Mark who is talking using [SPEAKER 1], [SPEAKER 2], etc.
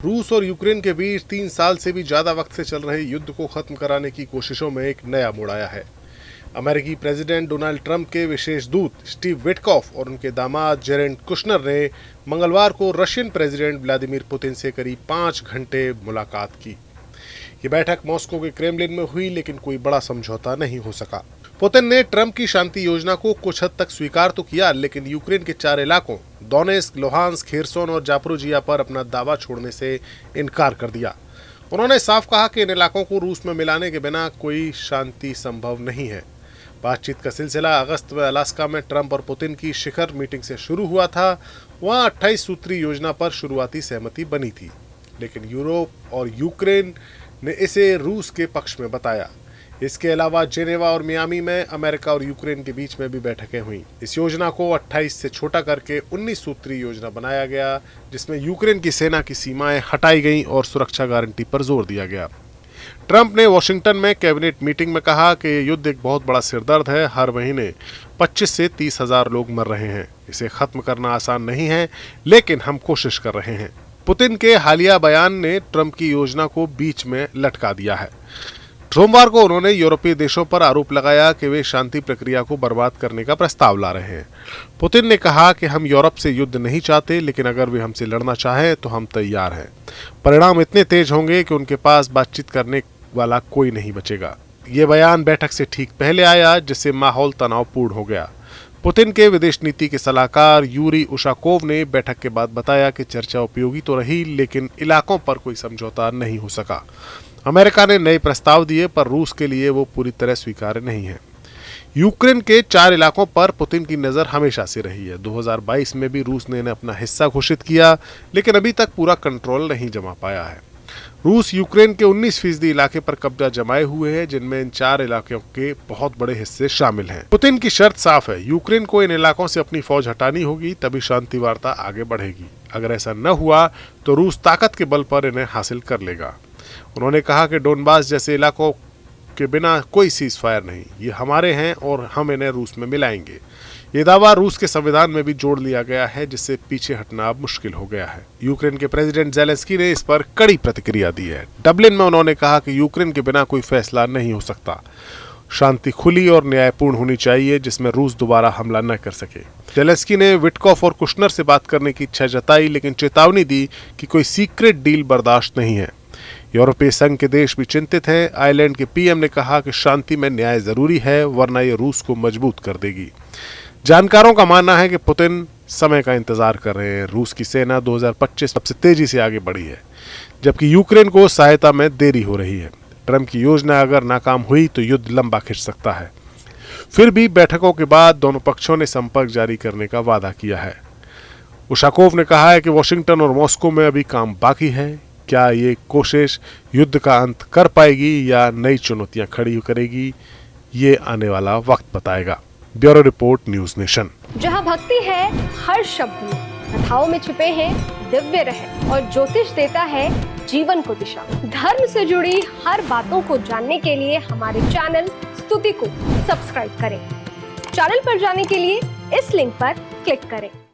[SPEAKER 1] रूस और यूक्रेन के बीच 3 साल से भी ज्यादा वक्त से चल रहे युद्ध को खत्म कराने की कोशिशों में एक नया मोड़ आया है। अमेरिकी प्रेसिडेंट डोनाल्ड ट्रंप के विशेष दूत स्टीव विटकॉफ और उनके दामाद जेरेड कुशनर ने मंगलवार को रशियन प्रेसिडेंट व्लादिमीर पुतिन से करीब 5 घंटे मुलाकात की। ये बैठक मॉस्को के क्रेमलिन में हुई, लेकिन कोई बड़ा समझौता नहीं हो सका। पुतिन ने ट्रंप की शांति योजना को कुछ हद तक स्वीकार तो किया, लेकिन यूक्रेन के 4 इलाकों दोनेत्स्क, लुहांस्क, खेरसोन और जापोरिजिया पर अपना दावा छोड़ने से इनकार कर दिया। उन्होंने साफ कहा कि इन इलाकों को रूस में मिलाने के बिना कोई शांति संभव नहीं है। बातचीत का सिलसिला अगस्त में अलास्का में ट्रंप और पुतिन की शिखर मीटिंग से शुरू हुआ था। वहां 28 सूत्री योजना पर शुरुआती सहमति बनी थी, लेकिन यूरोप और यूक्रेन ने इसे रूस के पक्ष में बताया। इसके अलावा जेनेवा और मियामी में अमेरिका और यूक्रेन के बीच में भी बैठकें हुई। इस योजना को 28 से छोटा करके 19 सूत्री योजना बनाया गया, जिसमें यूक्रेन की सेना की सीमाएं हटाई गईं और सुरक्षा गारंटी पर जोर दिया गया। ट्रंप ने वॉशिंगटन में कैबिनेट मीटिंग में कहा कि ये युद्ध एक बहुत बड़ा सिरदर्द है। हर महीने 25 से 30 हजार लोग मर रहे हैं। इसे खत्म करना आसान नहीं है, लेकिन हम कोशिश कर रहे हैं। पुतिन के हालिया बयान ने ट्रंप की योजना को बीच में लटका दिया है। सोमवार को उन्होंने यूरोपीय देशों पर आरोप लगाया कि वे शांति प्रक्रिया को बर्बाद करने का प्रस्ताव ला रहे हैं। पुतिन ने कहा कि हम यूरोप से युद्ध नहीं चाहते, लेकिन अगर वे हमसे लड़ना चाहें तो हम तैयार हैं। परिणाम इतने तेज होंगे कि उनके पास बातचीत करने वाला कोई नहीं बचेगा। ये बयान बैठक से ठीक पहले आया, जिससे माहौल तनावपूर्ण हो गया। पुतिन के विदेश नीति के सलाहकार यूरी उशाकोव ने बैठक के बाद बताया कि चर्चा उपयोगी तो रही, लेकिन इलाकों पर कोई समझौता नहीं हो सका। अमेरिका ने नए प्रस्ताव दिए, पर रूस के लिए वो पूरी तरह स्वीकार्य नहीं है। यूक्रेन के 4 इलाकों पर पुतिन की नजर हमेशा से रही है। 2022 में भी रूस ने अपना हिस्सा घोषित किया, लेकिन अभी तक पूरा कंट्रोल नहीं जमा पाया है। रूस यूक्रेन के 19% इलाके पर कब्जा जमाए हुए है, जिनमें इन 4 इलाकों के बहुत बड़े हिस्से शामिल हैं। पुतिन की शर्त साफ है, यूक्रेन को इन इलाकों से अपनी फौज हटानी होगी, तभी शांति वार्ता आगे बढ़ेगी। अगर ऐसा न हुआ तो रूस ताकत के बल पर इन्हें हासिल कर लेगा। उन्होंने कहा कि डोनबास जैसे इलाकों के बिना कोई सीज फायर नहीं, ये हमारे हैं और हम इन्हें रूस में मिलाएंगे। ये दावा रूस के संविधान में भी जोड़ लिया गया है, जिससे पीछे हटना अब मुश्किल हो गया है। यूक्रेन के प्रेसिडेंट ज़ेलेंस्की ने इस पर कड़ी प्रतिक्रिया दी है। डबलिन में उन्होंने कहा कि यूक्रेन के बिना कोई फैसला नहीं हो सकता। शांति खुली और न्यायपूर्ण होनी चाहिए, जिसमें रूस दोबारा हमला न कर सके। ज़ेलेंस्की ने विटकॉफ और कुशनर से बात करने की इच्छा जताई, लेकिन चेतावनी दी कि कोई सीक्रेट डील बर्दाश्त नहीं है। यूरोपीय संघ के देश भी चिंतित हैं। आयरलैंड के पीएम ने कहा कि शांति में न्याय जरूरी है, वरना ये रूस को मजबूत कर देगी। जानकारों का मानना है कि पुतिन समय का इंतजार कर रहे हैं। रूस की सेना 2025 सबसे तेजी से आगे बढ़ी है, जबकि यूक्रेन को सहायता में देरी हो रही है। ट्रंप की योजना अगर नाकाम हुई तो युद्ध लंबा खिंच सकता है। फिर भी बैठकों के बाद दोनों पक्षों ने संपर्क जारी करने का वादा किया है। उशाकोव ने कहा है कि वॉशिंगटन और मॉस्को में अभी काम बाकी है। क्या ये कोशिश युद्ध का अंत कर पाएगी या नई चुनौतियां खड़ी करेगी, ये आने वाला वक्त बताएगा। Bureau report, news nation.
[SPEAKER 2] जहां भक्ति है हर शब्द में, कथाओं में छुपे हैं दिव्य रहस्य और ज्योतिष देता है जीवन को दिशा। धर्म से जुड़ी हर बातों को जानने के लिए हमारे चैनल स्तुति को सब्सक्राइब करें। चैनल पर जाने के लिए इस लिंक पर क्लिक करें।